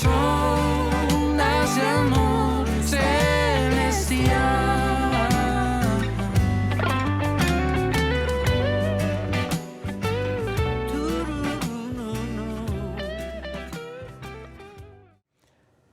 ondas de amor celestial.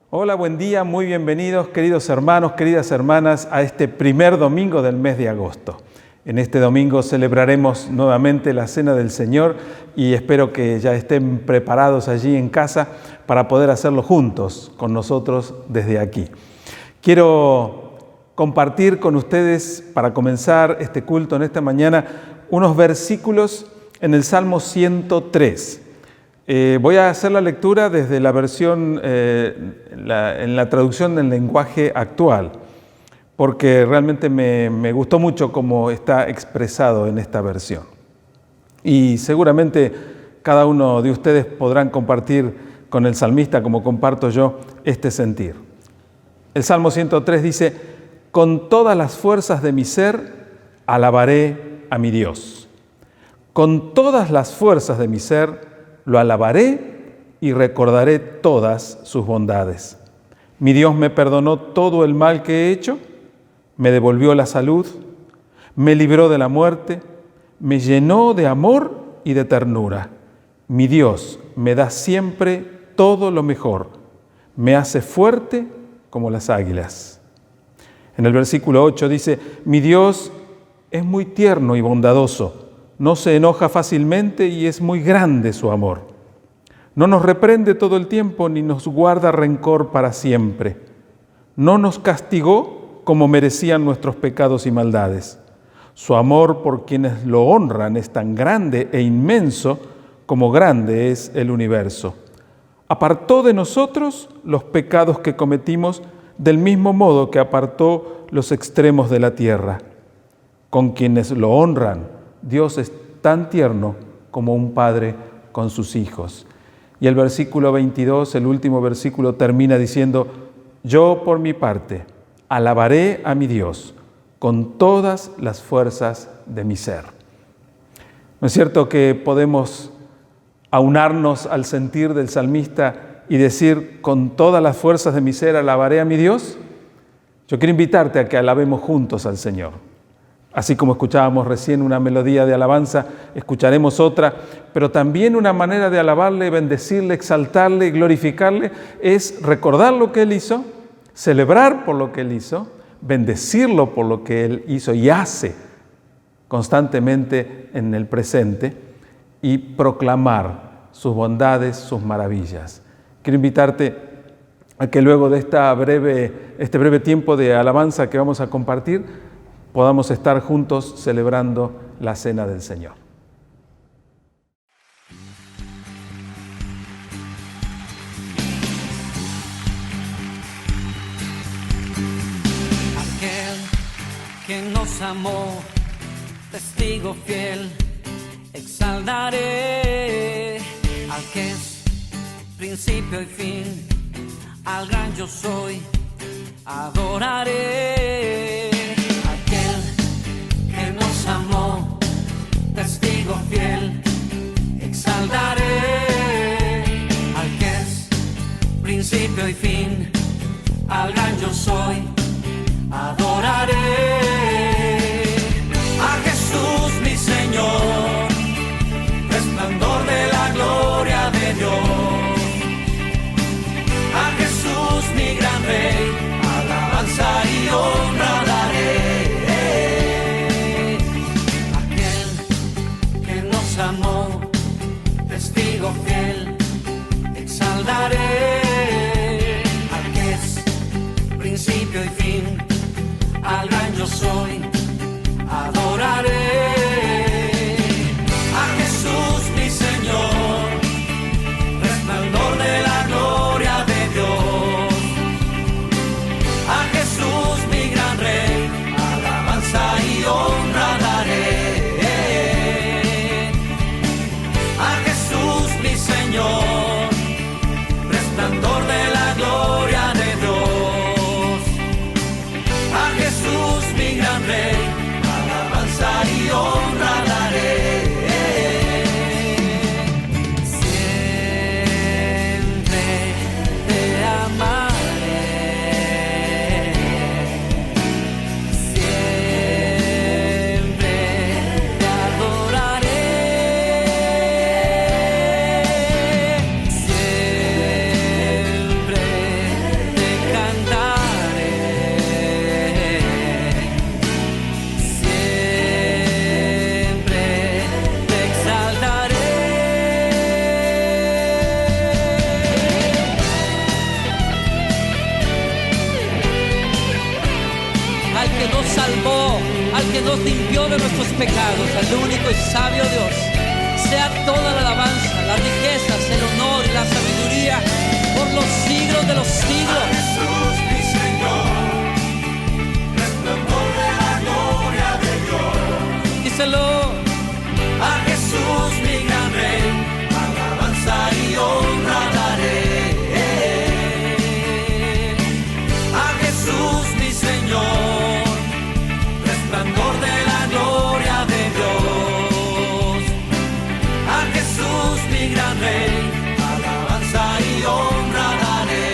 Hola, buen día, muy bienvenidos queridos hermanos, queridas hermanas a este primer domingo del mes de agosto. En este domingo celebraremos nuevamente la Cena del Señor y espero que ya estén preparados allí en casa para poder hacerlo juntos con nosotros desde aquí. Quiero compartir con ustedes, para comenzar este culto en esta mañana, unos versículos en el Salmo 103. Voy a hacer la lectura desde la versión, en la traducción del lenguaje actual, porque realmente me gustó mucho cómo está expresado en esta versión. Y seguramente cada uno de ustedes podrán compartir con el salmista, como comparto yo, este sentir. El Salmo 103 dice: con todas las fuerzas de mi ser, alabaré a mi Dios. Con todas las fuerzas de mi ser, lo alabaré y recordaré todas sus bondades. Mi Dios me perdonó todo el mal que he hecho, me devolvió la salud, me libró de la muerte, me llenó de amor y de ternura. Mi Dios me da siempre todo lo mejor, me hace fuerte como las águilas. En el versículo 8 dice: mi Dios es muy tierno y bondadoso, no se enoja fácilmente y es muy grande su amor. No nos reprende todo el tiempo ni nos guarda rencor para siempre. No nos castigó como merecían nuestros pecados y maldades. Su amor por quienes lo honran es tan grande e inmenso como grande es el universo. Apartó de nosotros los pecados que cometimos del mismo modo que apartó los extremos de la tierra. Con quienes lo honran, Dios es tan tierno como un padre con sus hijos. Y el versículo 22, el último versículo, termina diciendo: yo por mi parte alabaré a mi Dios con todas las fuerzas de mi ser. ¿No es cierto que podemos aunarnos al sentir del salmista y decir: con todas las fuerzas de mi ser alabaré a mi Dios? Yo quiero invitarte a que alabemos juntos al Señor. Así como escuchábamos recién una melodía de alabanza, escucharemos otra, pero también una manera de alabarle, bendecirle, exaltarle, glorificarle, es recordar lo que Él hizo, celebrar por lo que Él hizo, bendecirlo por lo que Él hizo y hace constantemente en el presente, y proclamar sus bondades, sus maravillas. Quiero invitarte a que luego de este breve tiempo de alabanza que vamos a compartir, podamos estar juntos celebrando la Cena del Señor. Aquel que nos amó, testigo fiel, exaltaré al que es principio y fin, al gran yo soy, adoraré. Amó, testigo fiel, exaltaré al que es principio y fin, al gran yo soy, adoraré a Jesús mi Señor, resplandor de la gloria de Dios, a Jesús mi gran Rey, alabanza y honra daré. Amó, testigo fiel, exaltaré al que es principio y fin, al gran yo soy, adoraré a Jesús mi Señor, resplandor de la gloria de Dios, a Jesús mi gran Rey, alabanza y honra daré. Señor, resplandor de la gloria de Dios, a Jesús mi gran Rey, alabanza y honra. nos limpió de nuestros pecados, al único y sabio Dios, sea toda la alabanza, las riquezas, el honor y la sabiduría por los siglos de los siglos. Jesús mi Señor, resplandor de la gloria de Dios. Díselo. A Jesús mi gran Rey, alabanza y honra daré. A Jesús mi Señor, resplandor de la gloria de Dios. A Jesús mi gran Rey, alabanza y honra daré.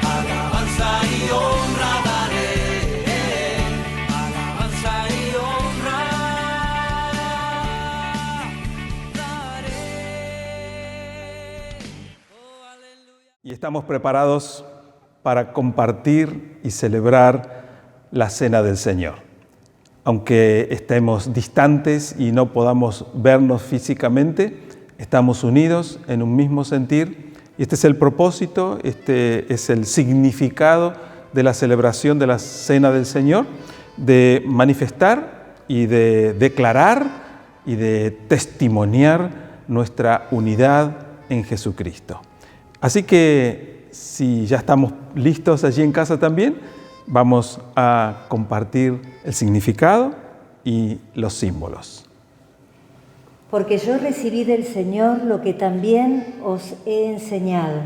Alabanza y honra daré. Alabanza y honra daré. Oh, aleluya. Y estamos preparados para compartir y celebrar la Cena del Señor. Aunque estemos distantes y no podamos vernos físicamente, estamos unidos en un mismo sentir. Y este es el propósito, este es el significado de la celebración de la Cena del Señor, de manifestar y de declarar y de testimoniar nuestra unidad en Jesucristo. Así que si ya estamos listos allí en casa también, vamos a compartir el significado y los símbolos. Porque yo recibí del Señor lo que también os he enseñado,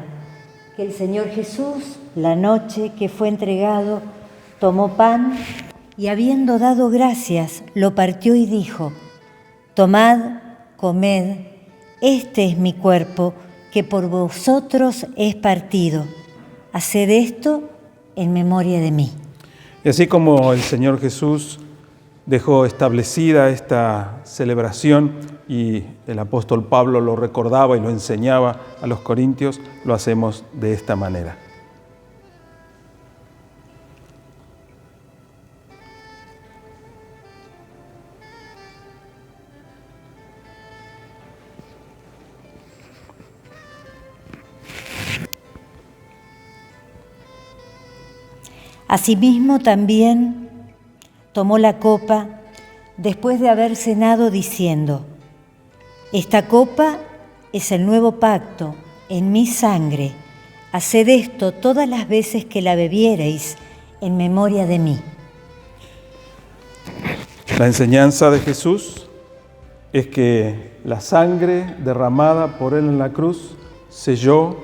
que el Señor Jesús, la noche que fue entregado, tomó pan y habiendo dado gracias, lo partió y dijo: tomad, comed, este es mi cuerpo, que por vosotros es partido. Haced esto en memoria de mí. Y así como el Señor Jesús dejó establecida esta celebración y el apóstol Pablo lo recordaba y lo enseñaba a los corintios, lo hacemos de esta manera. Asimismo también tomó la copa después de haber cenado diciendo: esta copa es el nuevo pacto en mi sangre. Haced esto todas las veces que la bebiereis en memoria de mí. La enseñanza de Jesús es que la sangre derramada por Él en la cruz selló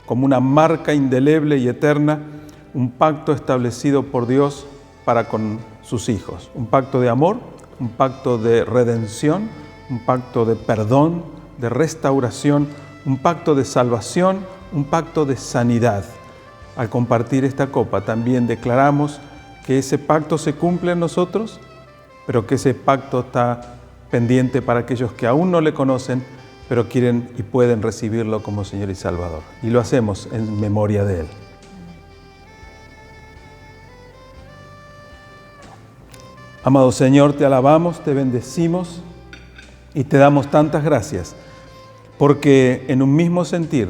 como una marca indeleble y eterna un pacto establecido por Dios para con sus hijos. Un pacto de amor, un pacto de redención, un pacto de perdón, de restauración, un pacto de salvación, un pacto de sanidad. Al compartir esta copa también declaramos que ese pacto se cumple en nosotros, pero que ese pacto está pendiente para aquellos que aún no le conocen, pero quieren y pueden recibirlo como Señor y Salvador. Y lo hacemos en memoria de Él. Amado Señor, te alabamos, te bendecimos y te damos tantas gracias, porque en un mismo sentir,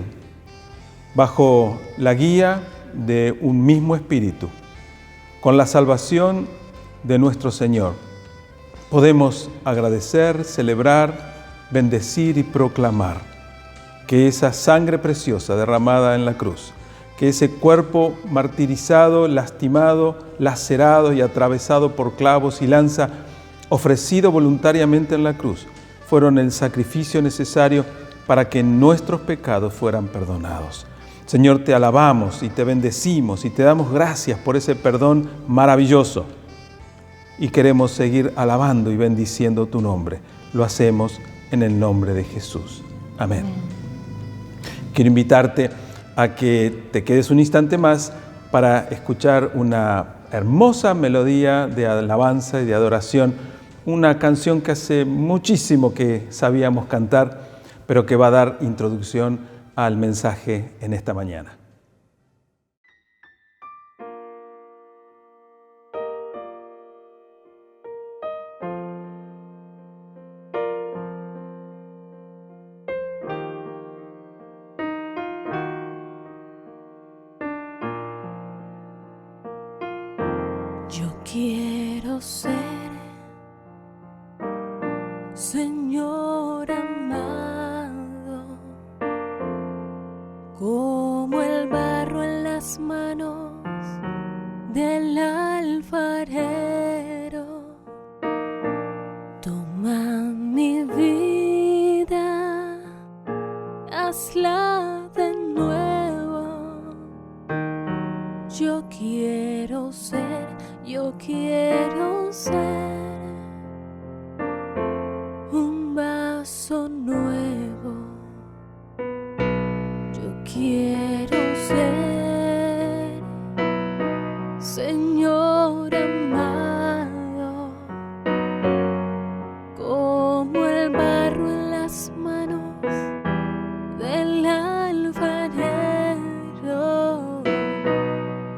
bajo la guía de un mismo Espíritu, con la salvación de nuestro Señor, podemos agradecer, celebrar, bendecir y proclamar que esa sangre preciosa derramada en la cruz, que ese cuerpo martirizado, lastimado, lacerado y atravesado por clavos y lanza, ofrecido voluntariamente en la cruz, fueron el sacrificio necesario para que nuestros pecados fueran perdonados. Señor, te alabamos y te bendecimos y te damos gracias por ese perdón maravilloso. Y queremos seguir alabando y bendiciendo tu nombre. Lo hacemos en el nombre de Jesús. Amén. Quiero invitarte a que te quedes un instante más para escuchar una hermosa melodía de alabanza y de adoración, una canción que hace muchísimo que sabíamos cantar, pero que va a dar introducción al mensaje en esta mañana. Yo quiero ser como el barro en las manos del alfarero. Toma mi vida, hazla de nuevo. Yo quiero ser un vaso nuevo. Yo quiero ser, Señor amado, como el barro en las manos del alfarero.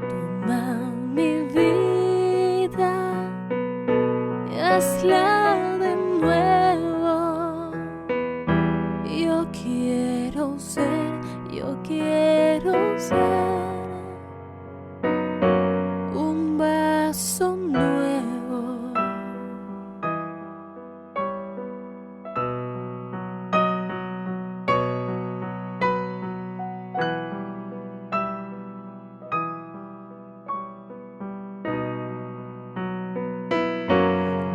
Toma mi vida y hazla de nuevo. Yo quiero ser un vaso nuevo.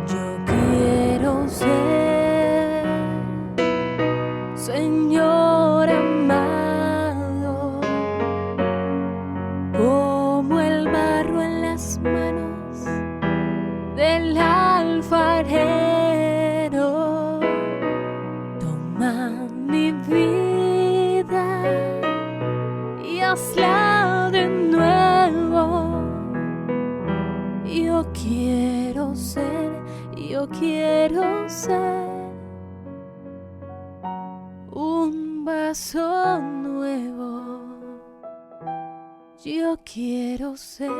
Yo quiero ser, Señor amado, como el barro en las manos del alfarero. Toma mi vida y hazla de nuevo. Yo quiero ser un vaso nuevo. Yo quiero ser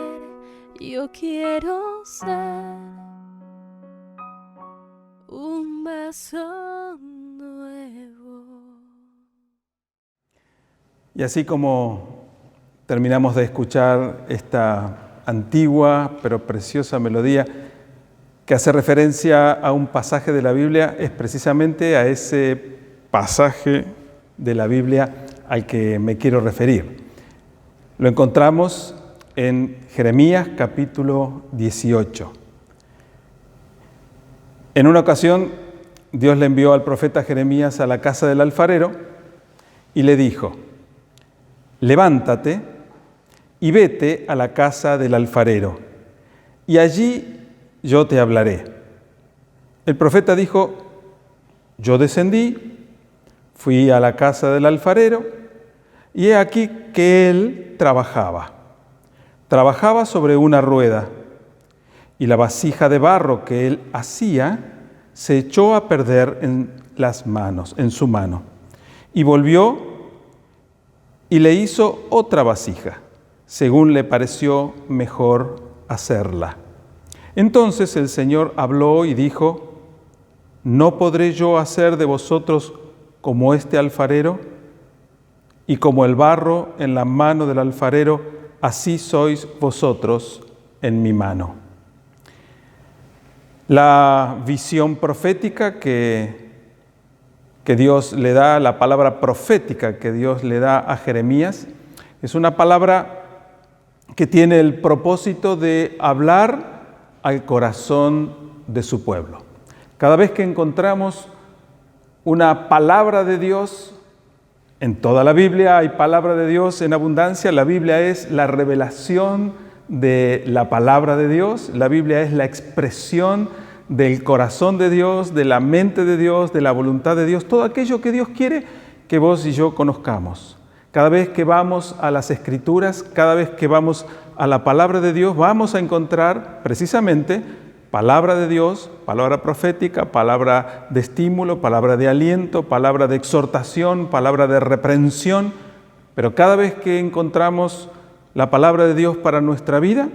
un vaso nuevo. Y así como terminamos de escuchar esta antigua pero preciosa melodía que hace referencia a un pasaje de la Biblia, es precisamente a ese pasaje de la Biblia al que me quiero referir. Lo encontramos en Jeremías capítulo 18. En una ocasión, Dios le envió al profeta Jeremías a la casa del alfarero y le dijo: levántate y vete a la casa del alfarero, y allí yo te hablaré. El profeta dijo: yo descendí, fui a la casa del alfarero, y he aquí que él trabajaba sobre una rueda, y la vasija de barro que él hacía se echó a perder en su mano, y volvió y le hizo otra vasija, según le pareció mejor hacerla. Entonces el Señor habló y dijo: ¿no podré yo hacer de vosotros como este alfarero? Y como el barro en la mano del alfarero, así sois vosotros en mi mano. La visión profética que Dios le da, la palabra profética que Dios le da a Jeremías, es una palabra que tiene el propósito de hablar al corazón de su pueblo. Cada vez que encontramos una palabra de Dios, en toda la Biblia hay palabra de Dios en abundancia. La Biblia es la revelación de la palabra de Dios. La Biblia es la expresión del corazón de Dios, de la mente de Dios, de la voluntad de Dios, todo aquello que Dios quiere que vos y yo conozcamos. Cada vez que vamos a las Escrituras, cada vez que vamos a la palabra de Dios, vamos a encontrar precisamente palabra de Dios, palabra profética, palabra de estímulo, palabra de aliento, palabra de exhortación, palabra de reprensión. Pero cada vez que encontramos la palabra de Dios para nuestra vida,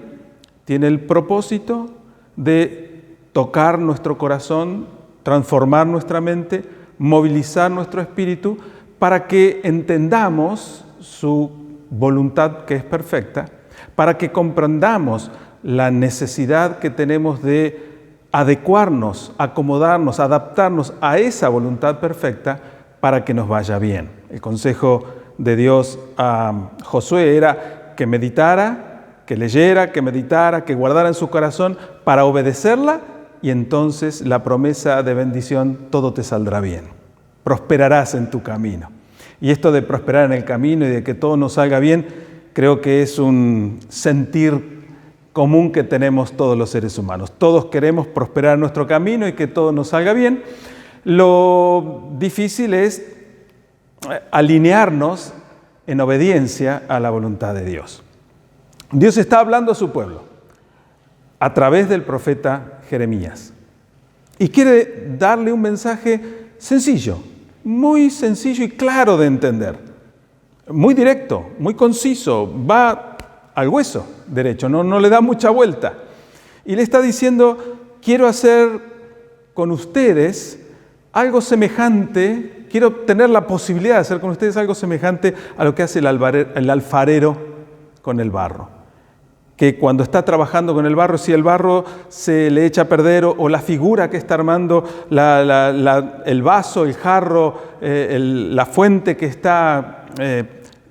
tiene el propósito de tocar nuestro corazón, transformar nuestra mente, movilizar nuestro espíritu para que entendamos su voluntad que es perfecta, para que comprendamos la necesidad que tenemos de adecuarnos, acomodarnos, adaptarnos a esa voluntad perfecta para que nos vaya bien. El consejo de Dios a Josué era que meditara, que leyera, que meditara, que guardara en su corazón para obedecerla, y entonces la promesa de bendición, todo te saldrá bien. Prosperarás en tu camino. Y esto de prosperar en el camino y de que todo nos salga bien, creo que es un sentir común que tenemos todos los seres humanos. Todos queremos prosperar en nuestro camino y que todo nos salga bien. Lo difícil es alinearnos en obediencia a la voluntad de Dios. Dios está hablando a su pueblo a través del profeta Jeremías y quiere darle un mensaje sencillo, muy sencillo y claro de entender, muy directo, muy conciso, va al hueso derecho, no le da mucha vuelta. Y le está diciendo, quiero hacer con ustedes algo semejante, quiero tener la posibilidad de hacer con ustedes algo semejante a lo que hace el alfarero con el barro. Que cuando está trabajando con el barro, si el barro se le echa a perder o la figura que está armando, el vaso, el jarro, la fuente que está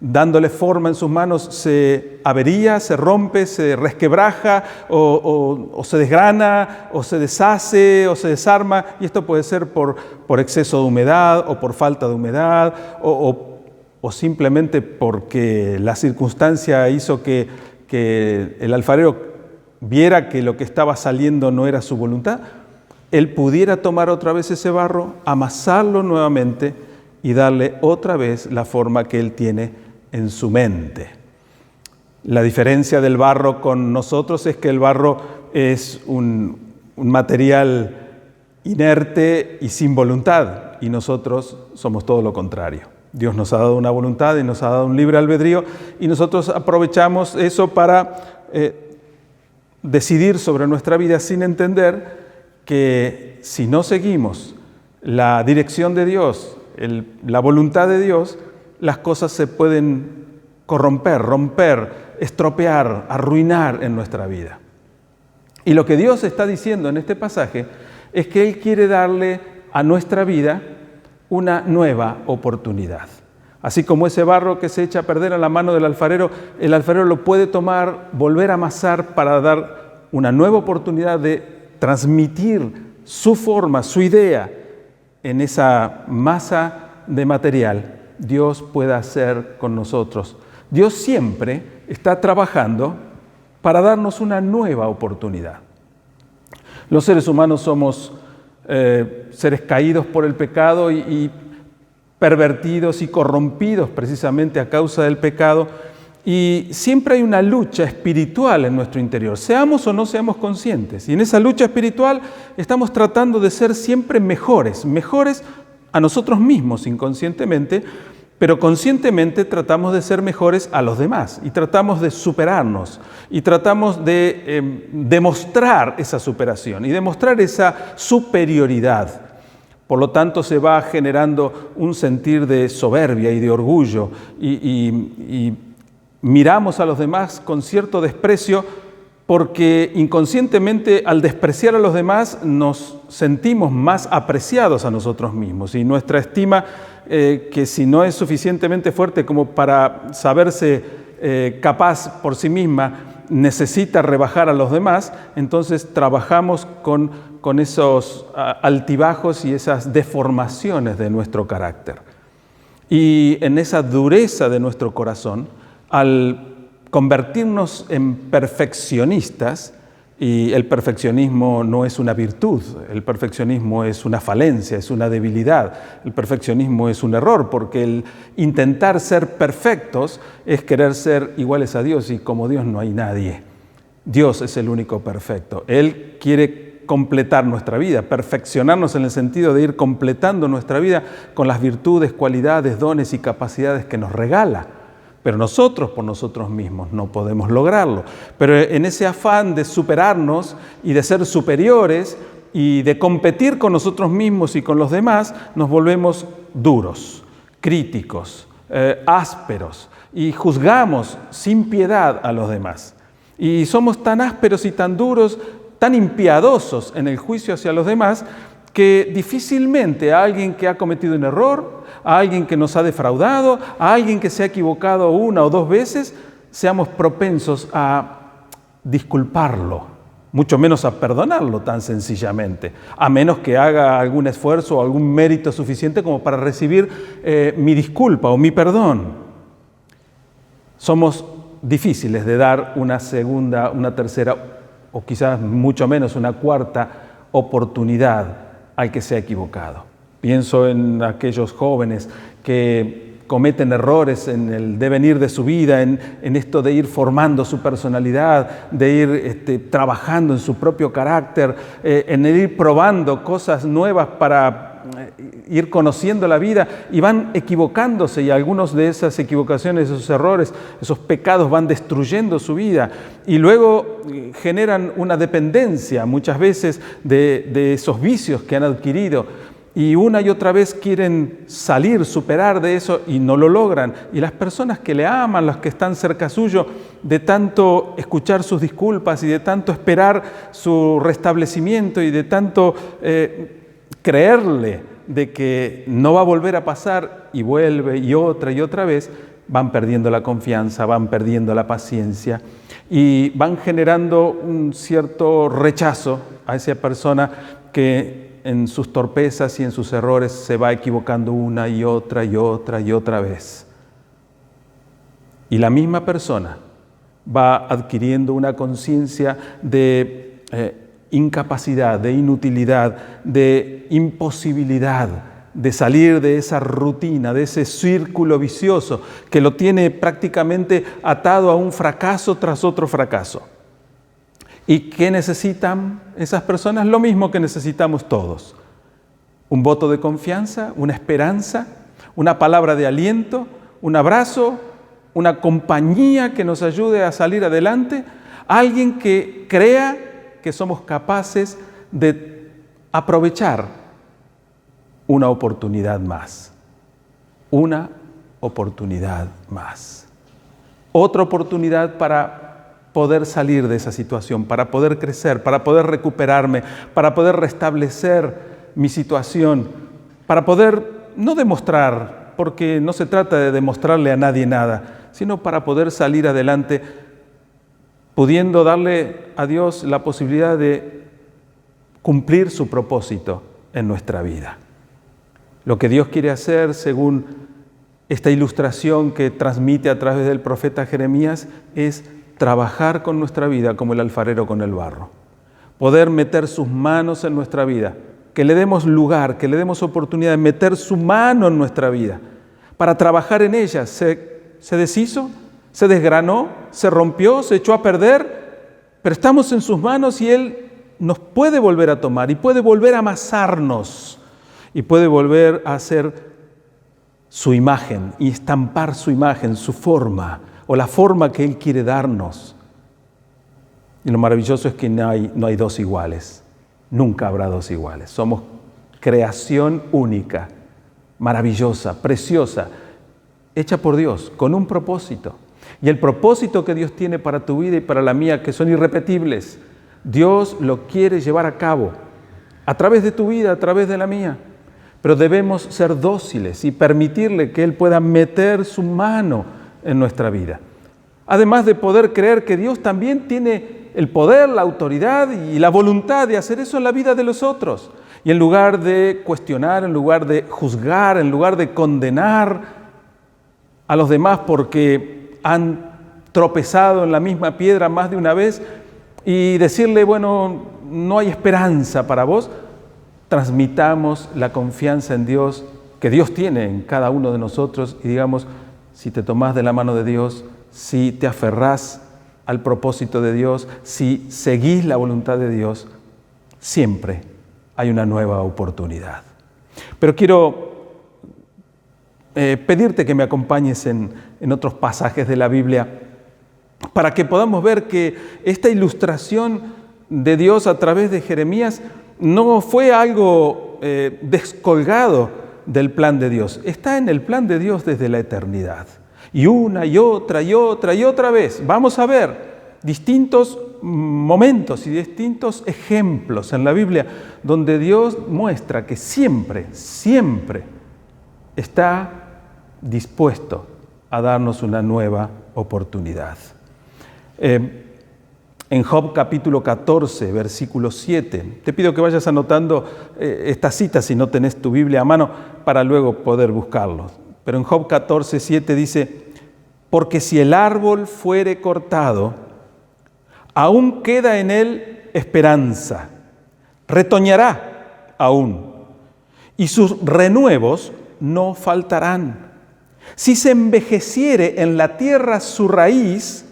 dándole forma en sus manos se avería, se rompe, se resquebraja o se desgrana o se deshace o se desarma, y esto puede ser por exceso de humedad o por falta de humedad o simplemente porque la circunstancia hizo que el alfarero viera que lo que estaba saliendo no era su voluntad. Él pudiera tomar otra vez ese barro, amasarlo nuevamente y darle otra vez la forma que él tiene en su mente. La diferencia del barro con nosotros es que el barro es un material inerte y sin voluntad, y nosotros somos todo lo contrario. Dios nos ha dado una voluntad y nos ha dado un libre albedrío, y nosotros aprovechamos eso para decidir sobre nuestra vida sin entender que si no seguimos la dirección de Dios, la voluntad de Dios, las cosas se pueden corromper, romper, estropear, arruinar en nuestra vida. Y lo que Dios está diciendo en este pasaje es que Él quiere darle a nuestra vida una nueva oportunidad. Así como ese barro que se echa a perder en la mano del alfarero, el alfarero lo puede tomar, volver a amasar para dar una nueva oportunidad de transmitir su forma, su idea en esa masa de material. Dios puede hacer con nosotros. Dios siempre está trabajando para darnos una nueva oportunidad. Los seres humanos somos seres caídos por el pecado y pervertidos y corrompidos precisamente a causa del pecado, y siempre hay una lucha espiritual en nuestro interior, seamos o no seamos conscientes, y en esa lucha espiritual estamos tratando de ser siempre mejores a nosotros mismos inconscientemente, pero conscientemente tratamos de ser mejores a los demás y tratamos de superarnos y tratamos de demostrar esa superación y demostrar esa superioridad. Por lo tanto, se va generando un sentir de soberbia y de orgullo y miramos a los demás con cierto desprecio porque inconscientemente al despreciar a los demás nos sentimos más apreciados a nosotros mismos y nuestra estima, que si no es suficientemente fuerte como para saberse capaz por sí misma, necesita rebajar a los demás, entonces trabajamos con esos altibajos y esas deformaciones de nuestro carácter. Y en esa dureza de nuestro corazón, al convertirnos en perfeccionistas, y el perfeccionismo no es una virtud, el perfeccionismo es una falencia, es una debilidad, el perfeccionismo es un error, porque el intentar ser perfectos es querer ser iguales a Dios, y como Dios no hay nadie. Dios es el único perfecto. Él quiere completar nuestra vida, perfeccionarnos en el sentido de ir completando nuestra vida con las virtudes, cualidades, dones y capacidades que nos regala. Pero nosotros por nosotros mismos no podemos lograrlo. Pero en ese afán de superarnos y de ser superiores y de competir con nosotros mismos y con los demás, nos volvemos duros, críticos, ásperos y juzgamos sin piedad a los demás. Y somos tan ásperos y tan duros, tan impiadosos en el juicio hacia los demás, que difícilmente a alguien que ha cometido un error, a alguien que nos ha defraudado, a alguien que se ha equivocado una o dos veces, seamos propensos a disculparlo, mucho menos a perdonarlo tan sencillamente, a menos que haga algún esfuerzo o algún mérito suficiente como para recibir mi disculpa o mi perdón. Somos difíciles de dar una segunda, una tercera o quizás mucho menos una cuarta oportunidad al que se ha equivocado. Pienso en aquellos jóvenes que cometen errores en el devenir de su vida, en esto de ir formando su personalidad, de ir trabajando en su propio carácter, en el ir probando cosas nuevas para ir conociendo la vida, y van equivocándose, y algunos de esas equivocaciones, esos errores, esos pecados van destruyendo su vida y luego generan una dependencia muchas veces de esos vicios que han adquirido, y una y otra vez quieren salir, superar de eso y no lo logran. Y las personas que le aman, las que están cerca suyo, de tanto escuchar sus disculpas y de tanto esperar su restablecimiento y de tanto creerle de que no va a volver a pasar, y vuelve y otra vez, van perdiendo la confianza, van perdiendo la paciencia y van generando un cierto rechazo a esa persona que en sus torpezas y en sus errores se va equivocando una y otra vez. Y la misma persona va adquiriendo una conciencia de incapacidad, de inutilidad, de imposibilidad de salir de esa rutina, de ese círculo vicioso que lo tiene prácticamente atado a un fracaso tras otro fracaso. ¿Y qué necesitan esas personas? Lo mismo que necesitamos todos: un voto de confianza, una esperanza, una palabra de aliento, un abrazo, una compañía que nos ayude a salir adelante, alguien que crea que somos capaces de aprovechar una oportunidad más, una oportunidad más, otra oportunidad para poder salir de esa situación, para poder crecer, para poder recuperarme, para poder restablecer mi situación, para poder no demostrar, porque no se trata de demostrarle a nadie nada, sino para poder salir adelante, pudiendo darle a Dios la posibilidad de cumplir su propósito en nuestra vida. Lo que Dios quiere hacer, según esta ilustración que transmite a través del profeta Jeremías, es trabajar con nuestra vida como el alfarero con el barro. Poder meter sus manos en nuestra vida, que le demos lugar, que le demos oportunidad de meter su mano en nuestra vida, para trabajar en ella. Se deshizo, se desgranó, se rompió, se echó a perder, pero estamos en sus manos y Él nos puede volver a tomar y puede volver a amasarnos y puede volver a hacer su imagen y estampar su imagen, su forma, o la forma que Él quiere darnos. Y lo maravilloso es que no hay dos iguales, nunca habrá dos iguales. Somos creación única, maravillosa, preciosa, hecha por Dios, con un propósito. Y el propósito que Dios tiene para tu vida y para la mía, que son irrepetibles, Dios lo quiere llevar a cabo, a través de tu vida, a través de la mía. Pero debemos ser dóciles y permitirle que Él pueda meter su mano en nuestra vida. Además de poder creer que Dios también tiene el poder, la autoridad y la voluntad de hacer eso en la vida de los otros. Y en lugar de cuestionar, en lugar de juzgar, en lugar de condenar a los demás porque han tropezado en la misma piedra más de una vez y decirle, bueno, no hay esperanza para vos, transmitamos la confianza en Dios que Dios tiene en cada uno de nosotros y digamos, si te tomás de la mano de Dios, si te aferrás al propósito de Dios, si seguís la voluntad de Dios, siempre hay una nueva oportunidad. Pero quiero pedirte que me acompañes en otros pasajes de la Biblia para que podamos ver que esta ilustración de Dios a través de Jeremías no fue algo descolgado del plan de Dios. Está en el plan de Dios desde la eternidad. Y una y otra vez, vamos a ver distintos momentos y distintos ejemplos en la Biblia donde Dios muestra que siempre, siempre está dispuesto a darnos una nueva oportunidad. En Job capítulo 14, versículo 7, te pido que vayas anotando esta cita si no tenés tu Biblia a mano para luego poder buscarlo. Pero en Job 14, 7 dice: porque si el árbol fuere cortado, aún queda en él esperanza, retoñará aún, y sus renuevos no faltarán. Si se envejeciere en la tierra su raíz,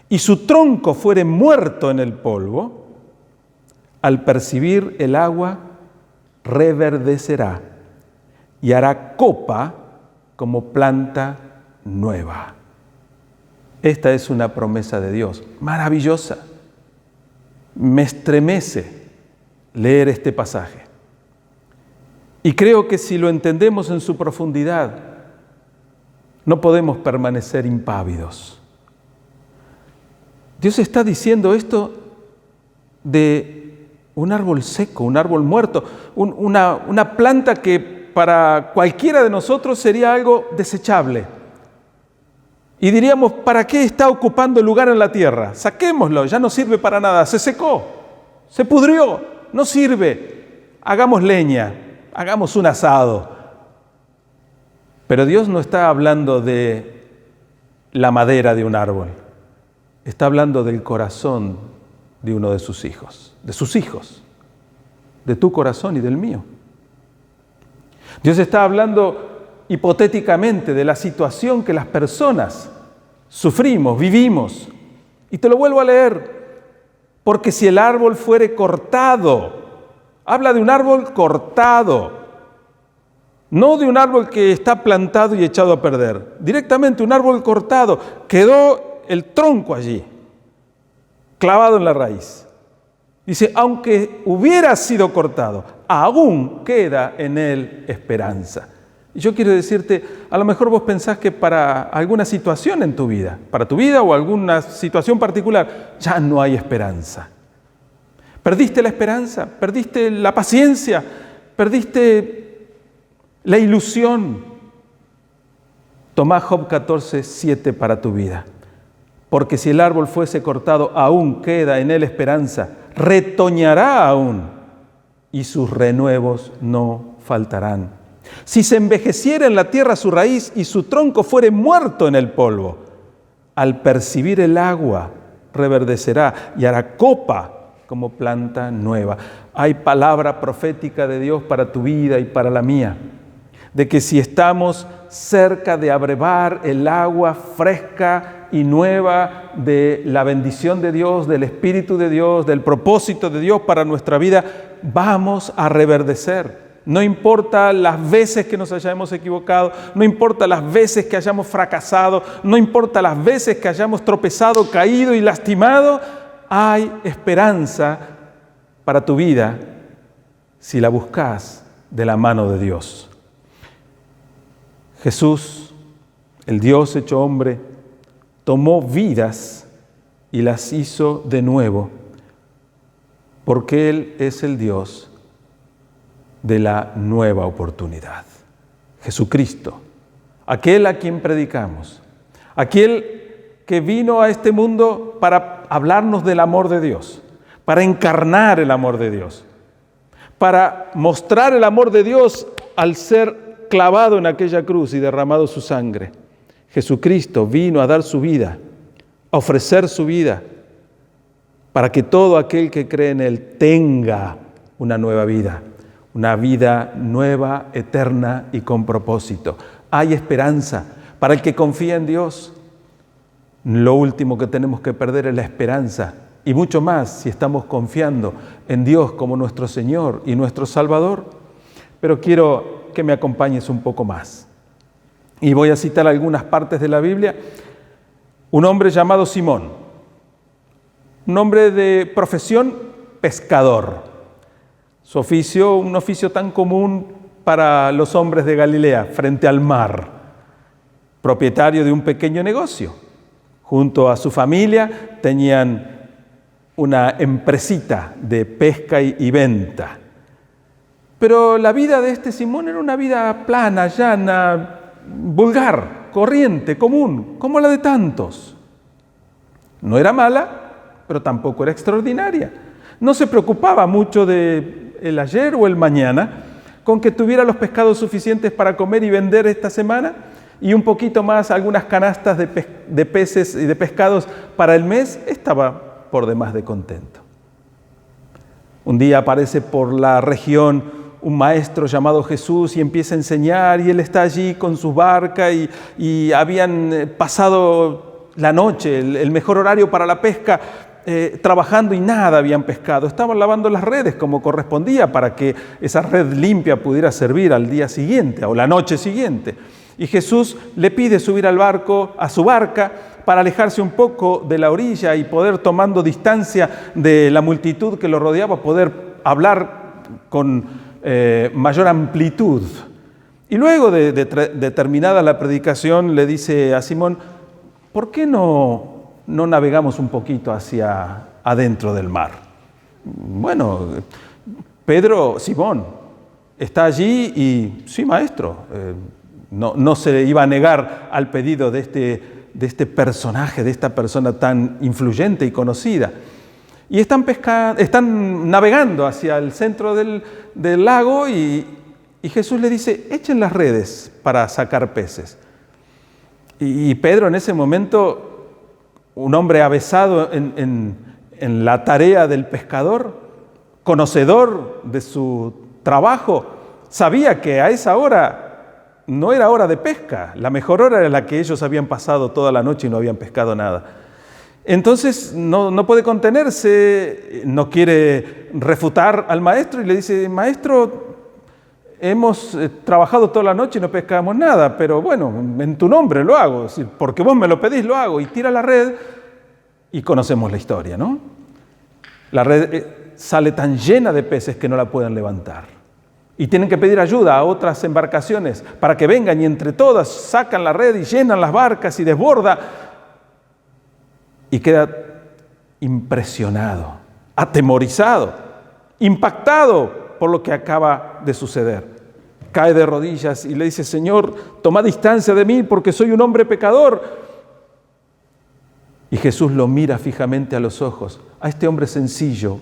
y su tronco fuere muerto en el polvo, al percibir el agua, reverdecerá y hará copa como planta nueva. Esta es una promesa de Dios maravillosa. Me estremece leer este pasaje. Y creo que si lo entendemos en su profundidad, no podemos permanecer impávidos. Dios está diciendo esto de un árbol seco, un árbol muerto, una planta que para cualquiera de nosotros sería algo desechable. Y diríamos, ¿para qué está ocupando lugar en la tierra? Saquémoslo, ya no sirve para nada, se secó, se pudrió, no sirve. Hagamos leña, hagamos un asado. Pero Dios no está hablando de la madera de un árbol. Está hablando del corazón de uno de sus hijos, de tu corazón y del mío. Dios está hablando hipotéticamente de la situación que las personas sufrimos, vivimos. Y te lo vuelvo a leer. Porque si el árbol fuere cortado, habla de un árbol cortado, no de un árbol que está plantado y echado a perder. Directamente un árbol cortado, quedó el tronco allí, clavado en la raíz. Dice, aunque hubiera sido cortado, aún queda en él esperanza. Y yo quiero decirte, a lo mejor vos pensás que para alguna situación en tu vida, para tu vida o alguna situación particular, ya no hay esperanza. Perdiste la esperanza, perdiste la paciencia, perdiste la ilusión. Tomá Job 14:7 para tu vida. Porque si el árbol fuese cortado, aún queda en él esperanza, retoñará aún, y sus renuevos no faltarán. Si se envejeciera en la tierra su raíz y su tronco fuere muerto en el polvo, al percibir el agua, reverdecerá y hará copa como planta nueva. Hay palabra profética de Dios para tu vida y para la mía, de que si estamos cerca de abrevar el agua fresca y nueva de la bendición de Dios, del Espíritu de Dios, del propósito de Dios para nuestra vida, vamos a reverdecer. No importa las veces que nos hayamos equivocado, no importa las veces que hayamos fracasado, no importa las veces que hayamos tropezado, caído y lastimado, hay esperanza para tu vida si la buscas de la mano de Dios. Jesús, el Dios hecho hombre, tomó vidas y las hizo de nuevo, porque Él es el Dios de la nueva oportunidad. Jesucristo, aquel a quien predicamos, aquel que vino a este mundo para hablarnos del amor de Dios, para encarnar el amor de Dios, para mostrar el amor de Dios al ser clavado en aquella cruz y derramado su sangre. Jesucristo vino a dar su vida, a ofrecer su vida, para que todo aquel que cree en Él tenga una nueva vida, una vida nueva, eterna y con propósito. Hay esperanza para el que confía en Dios. Lo último que tenemos que perder es la esperanza, y mucho más si estamos confiando en Dios como nuestro Señor y nuestro Salvador. Pero quiero que me acompañes un poco más. Y voy a citar algunas partes de la Biblia. Un hombre llamado Simón, un hombre de profesión pescador. Su oficio, un oficio tan común para los hombres de Galilea, frente al mar. Propietario de un pequeño negocio. Junto a su familia tenían una empresita de pesca y venta. Pero la vida de este Simón era una vida plana, llana, vulgar, corriente, común, como la de tantos. No era mala, pero tampoco era extraordinaria. No se preocupaba mucho de el ayer o el mañana, con que tuviera los pescados suficientes para comer y vender esta semana y un poquito más, algunas canastas de peces y de pescados para el mes, estaba por demás de contento. Un día aparece por la región un maestro llamado Jesús y empieza a enseñar, y él está allí con su barca y habían pasado la noche, el mejor horario para la pesca, trabajando y nada habían pescado. Estaban lavando las redes como correspondía para que esa red limpia pudiera servir al día siguiente o la noche siguiente. Y Jesús le pide subir a su barca para alejarse un poco de la orilla y poder, tomando distancia de la multitud que lo rodeaba, poder hablar con mayor amplitud. Y luego de terminada la predicación le dice a Simón: ¿por qué no navegamos un poquito hacia adentro del mar? Bueno, Simón está allí y sí, maestro, no se iba a negar al pedido de este personaje, de esta persona tan influyente y conocida. Y están navegando hacia el centro del lago y Jesús le dice: echen las redes para sacar peces. Y Pedro, en ese momento, un hombre avesado en la tarea del pescador, conocedor de su trabajo, sabía que a esa hora no era hora de pesca. La mejor hora era la que ellos habían pasado toda la noche y no habían pescado nada. Entonces no puede contenerse, no quiere refutar al maestro y le dice: maestro, hemos trabajado toda la noche y no pescamos nada, pero bueno, en tu nombre lo hago, es decir, porque vos me lo pedís, lo hago. Y tira la red y conocemos la historia, ¿no? La red sale tan llena de peces que no la pueden levantar. Y tienen que pedir ayuda a otras embarcaciones para que vengan, y entre todas sacan la red y llenan las barcas y desborda. Y queda impresionado, atemorizado, impactado por lo que acaba de suceder. Cae de rodillas y le dice: Señor, toma distancia de mí porque soy un hombre pecador. Y Jesús lo mira fijamente a los ojos, a este hombre sencillo,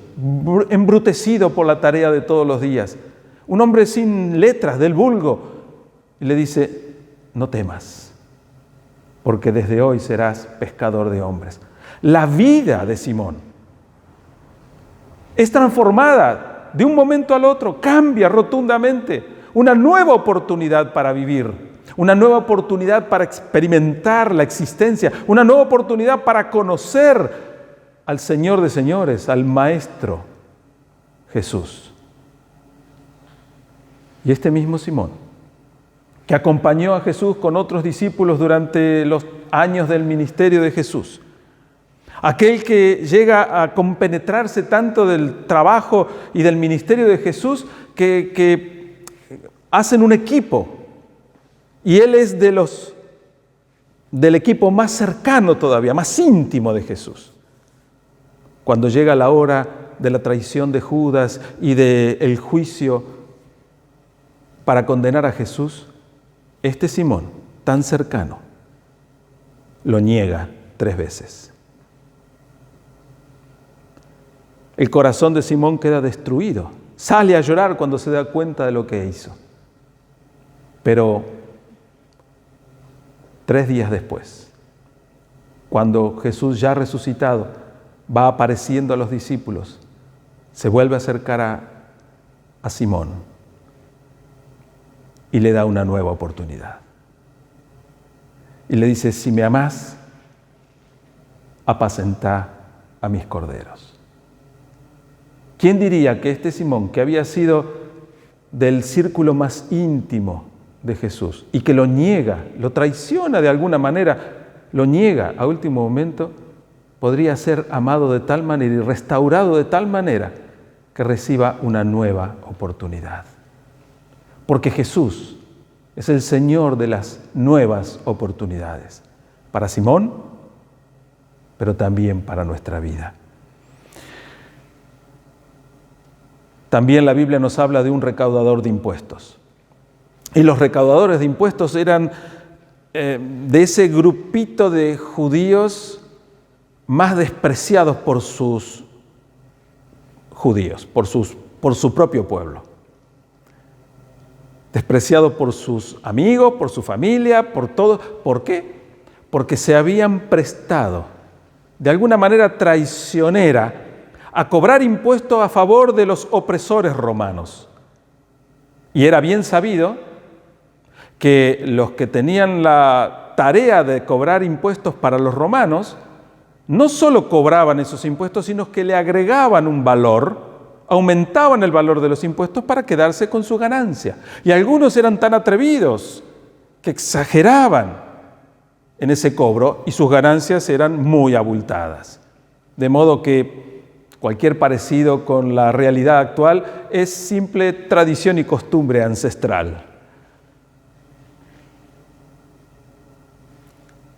embrutecido por la tarea de todos los días, un hombre sin letras, del vulgo, y le dice: no temas, porque desde hoy serás pescador de hombres. La vida de Simón es transformada de un momento al otro, cambia rotundamente. Una nueva oportunidad para vivir, una nueva oportunidad para experimentar la existencia, una nueva oportunidad para conocer al Señor de señores, al Maestro Jesús. Y este mismo Simón, que acompañó a Jesús con otros discípulos durante los años del ministerio de Jesús, aquel que llega a compenetrarse tanto del trabajo y del ministerio de Jesús que hacen un equipo, y él es del equipo más cercano todavía, más íntimo de Jesús. Cuando llega la hora de la traición de Judas y del juicio para condenar a Jesús, este Simón, tan cercano, lo niega 3 veces. El corazón de Simón queda destruido. Sale a llorar cuando se da cuenta de lo que hizo. Pero 3 días después, cuando Jesús, ya resucitado, va apareciendo a los discípulos, se vuelve a acercar a Simón y le da una nueva oportunidad. Y le dice: si me amás, apacentá a mis corderos. ¿Quién diría que este Simón, que había sido del círculo más íntimo de Jesús y que lo niega, lo traiciona de alguna manera, lo niega a último momento, podría ser amado de tal manera y restaurado de tal manera que reciba una nueva oportunidad? Porque Jesús es el Señor de las nuevas oportunidades, para Simón pero también para nuestra vida. También la Biblia nos habla de un recaudador de impuestos. Y los recaudadores de impuestos eran de ese grupito de judíos más despreciados por sus judíos, por su propio pueblo. Despreciados por sus amigos, por su familia, por todo. ¿Por qué? Porque se habían prestado de alguna manera traicionera a cobrar impuestos a favor de los opresores romanos. Y era bien sabido que los que tenían la tarea de cobrar impuestos para los romanos, no solo cobraban esos impuestos, sino que le agregaban un valor, aumentaban el valor de los impuestos para quedarse con su ganancia. Y algunos eran tan atrevidos que exageraban en ese cobro y sus ganancias eran muy abultadas. De modo que cualquier parecido con la realidad actual es simple tradición y costumbre ancestral.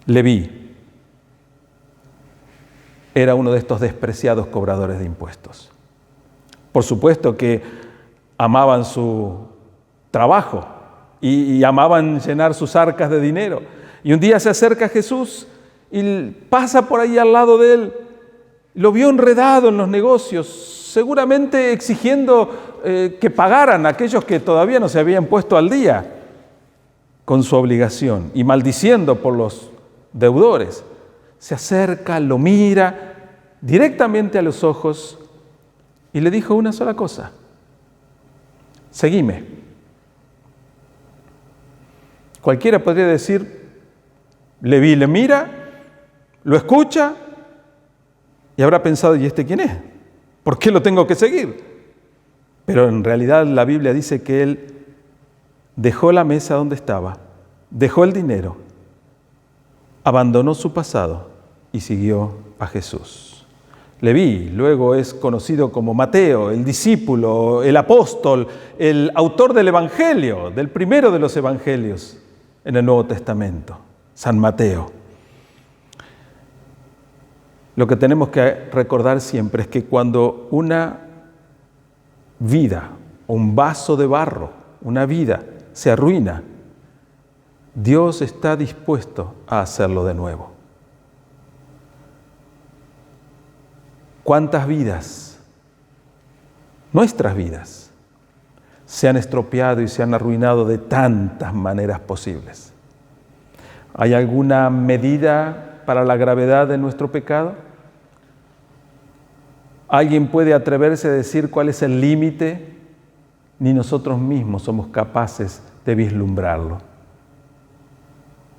Leví era uno de estos despreciados cobradores de impuestos. Por supuesto que amaban su trabajo y amaban llenar sus arcas de dinero. Y un día se acerca a Jesús y pasa por ahí al lado de él. Lo vio enredado en los negocios, seguramente exigiendo que pagaran a aquellos que todavía no se habían puesto al día con su obligación y maldiciendo por los deudores. Se acerca, lo mira directamente a los ojos y le dijo una sola cosa: seguime. Cualquiera podría decir, Leví le mira, lo escucha y habrá pensado, ¿y este quién es? ¿Por qué lo tengo que seguir? Pero en realidad la Biblia dice que él dejó la mesa donde estaba, dejó el dinero, abandonó su pasado y siguió a Jesús. Leví luego es conocido como Mateo, el discípulo, el apóstol, el autor del Evangelio, del primero de los Evangelios en el Nuevo Testamento, San Mateo. Lo que tenemos que recordar siempre es que cuando una vida, un vaso de barro, una vida se arruina, Dios está dispuesto a hacerlo de nuevo. ¿Cuántas vidas, nuestras vidas, se han estropeado y se han arruinado de tantas maneras posibles? ¿Hay alguna medida para la gravedad de nuestro pecado? ¿Alguien puede atreverse a decir cuál es el límite? Ni nosotros mismos somos capaces de vislumbrarlo.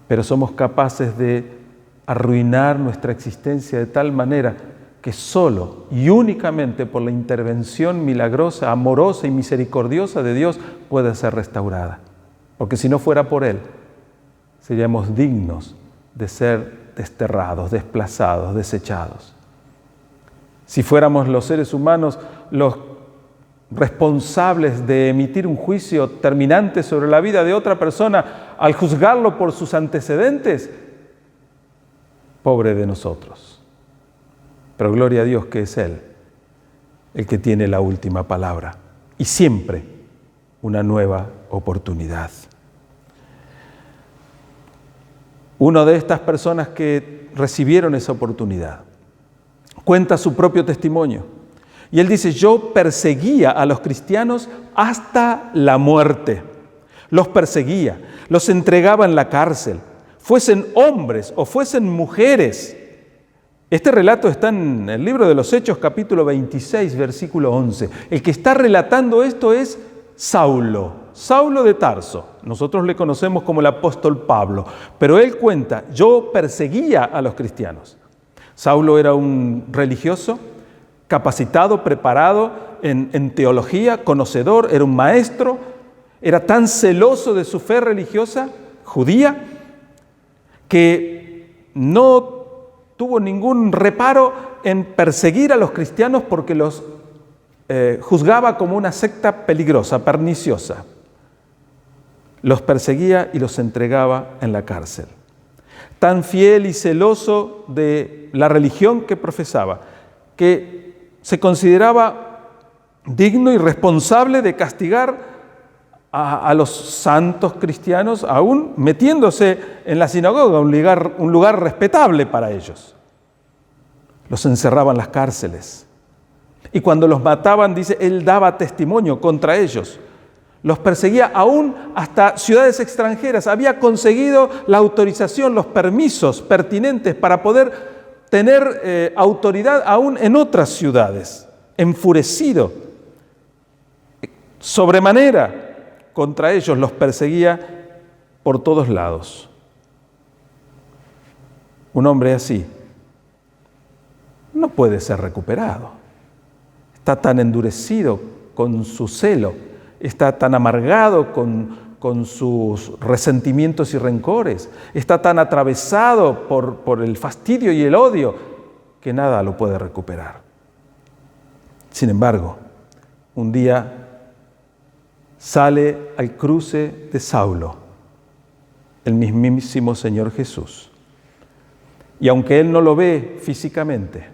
Pero somos capaces de arruinar nuestra existencia de tal manera que solo y únicamente por la intervención milagrosa, amorosa y misericordiosa de Dios puede ser restaurada. Porque si no fuera por Él, seríamos dignos de ser desterrados, desplazados, desechados. Si fuéramos los seres humanos los responsables de emitir un juicio terminante sobre la vida de otra persona al juzgarlo por sus antecedentes, pobre de nosotros. Pero gloria a Dios que es Él el que tiene la última palabra y siempre una nueva oportunidad. Una de estas personas que recibieron esa oportunidad cuenta su propio testimonio. Y él dice, yo perseguía a los cristianos hasta la muerte. Los perseguía, los entregaba en la cárcel, fuesen hombres o fuesen mujeres. Este relato está en el libro de los Hechos, capítulo 26, versículo 11. El que está relatando esto es Saulo de Tarso. Nosotros le conocemos como el apóstol Pablo, pero él cuenta, yo perseguía a los cristianos. Saulo era un religioso, capacitado, preparado en teología, conocedor, era un maestro, era tan celoso de su fe religiosa judía que no tuvo ningún reparo en perseguir a los cristianos porque los juzgaba como una secta peligrosa, perniciosa. Los perseguía y los entregaba en la cárcel. tan fiel y celoso de la religión que profesaba, que se consideraba digno y responsable de castigar a los santos cristianos, aún metiéndose en la sinagoga, un lugar respetable para ellos. Los encerraba en las cárceles. Y cuando los mataban, dice, él daba testimonio contra ellos. Los perseguía aún hasta ciudades extranjeras. Había conseguido la autorización, los permisos pertinentes para poder tener autoridad aún en otras ciudades. Enfurecido, sobremanera, contra ellos los perseguía por todos lados. Un hombre así no puede ser recuperado. Está tan endurecido con su celo, está tan amargado con sus resentimientos y rencores, está tan atravesado por el fastidio y el odio que nada lo puede recuperar. Sin embargo, un día sale al cruce de Saulo el mismísimo Señor Jesús. Y aunque él no lo ve físicamente,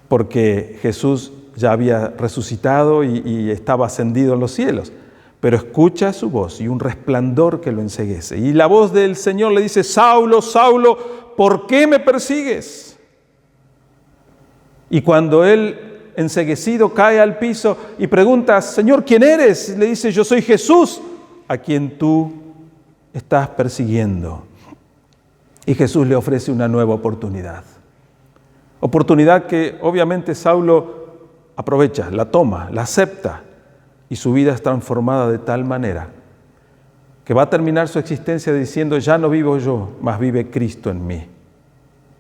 porque Jesús ya había resucitado y estaba ascendido en los cielos, pero escucha su voz y un resplandor que lo enceguece. Y la voz del Señor le dice: Saulo, Saulo, ¿por qué me persigues? Y cuando él, enceguecido, cae al piso y pregunta: Señor, ¿quién eres? Le dice: yo soy Jesús, a quien tú estás persiguiendo. Y Jesús le ofrece una nueva oportunidad. Oportunidad que obviamente Saulo aprovecha, la toma, la acepta, y su vida es transformada de tal manera que va a terminar su existencia diciendo: ya no vivo yo, mas vive Cristo en mí.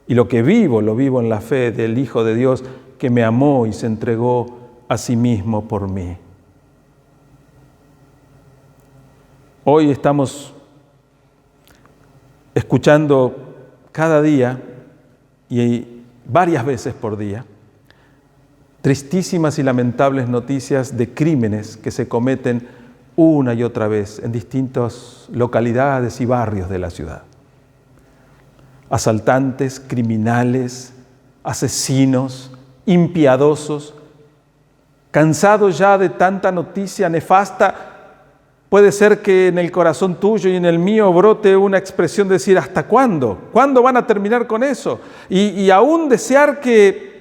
Y lo que vivo, lo vivo en la fe del Hijo de Dios, que me amó y se entregó a sí mismo por mí. Hoy estamos escuchando cada día y varias veces por día tristísimas y lamentables noticias de crímenes que se cometen una y otra vez en distintas localidades y barrios de la ciudad. Asaltantes, criminales, asesinos, impiadosos, cansados ya de tanta noticia nefasta. Puede ser que en el corazón tuyo y en el mío brote una expresión de decir: ¿hasta cuándo? ¿Cuándo van a terminar con eso? Y aún desear que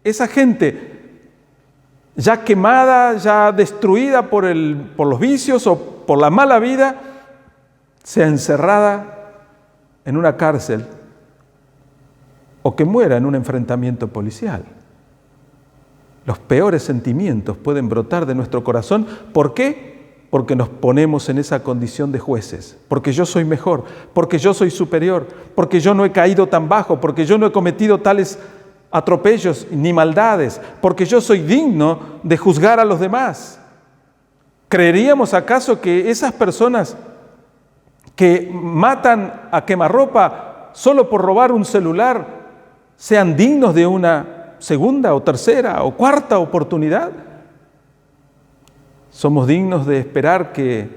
esa gente ya quemada, ya destruida por los vicios o por la mala vida, sea encerrada en una cárcel o que muera en un enfrentamiento policial. Los peores sentimientos pueden brotar de nuestro corazón. ¿Por qué? Porque nos ponemos en esa condición de jueces, porque yo soy mejor, porque yo soy superior, porque yo no he caído tan bajo, porque yo no he cometido tales atropellos ni maldades, porque yo soy digno de juzgar a los demás. ¿Creeríamos acaso que esas personas que matan a quemarropa solo por robar un celular sean dignos de una segunda o tercera o cuarta oportunidad? ¿Somos dignos de esperar que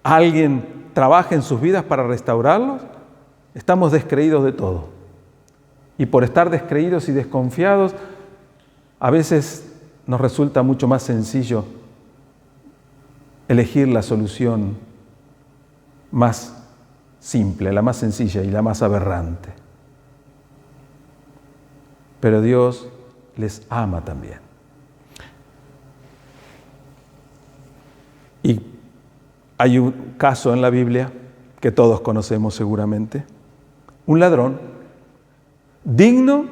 alguien trabaje en sus vidas para restaurarlos? Estamos descreídos de todo. Y por estar descreídos y desconfiados, a veces nos resulta mucho más sencillo elegir la solución más simple, la más sencilla y la más aberrante. Pero Dios les ama también. Y hay un caso en la Biblia que todos conocemos seguramente, un ladrón digno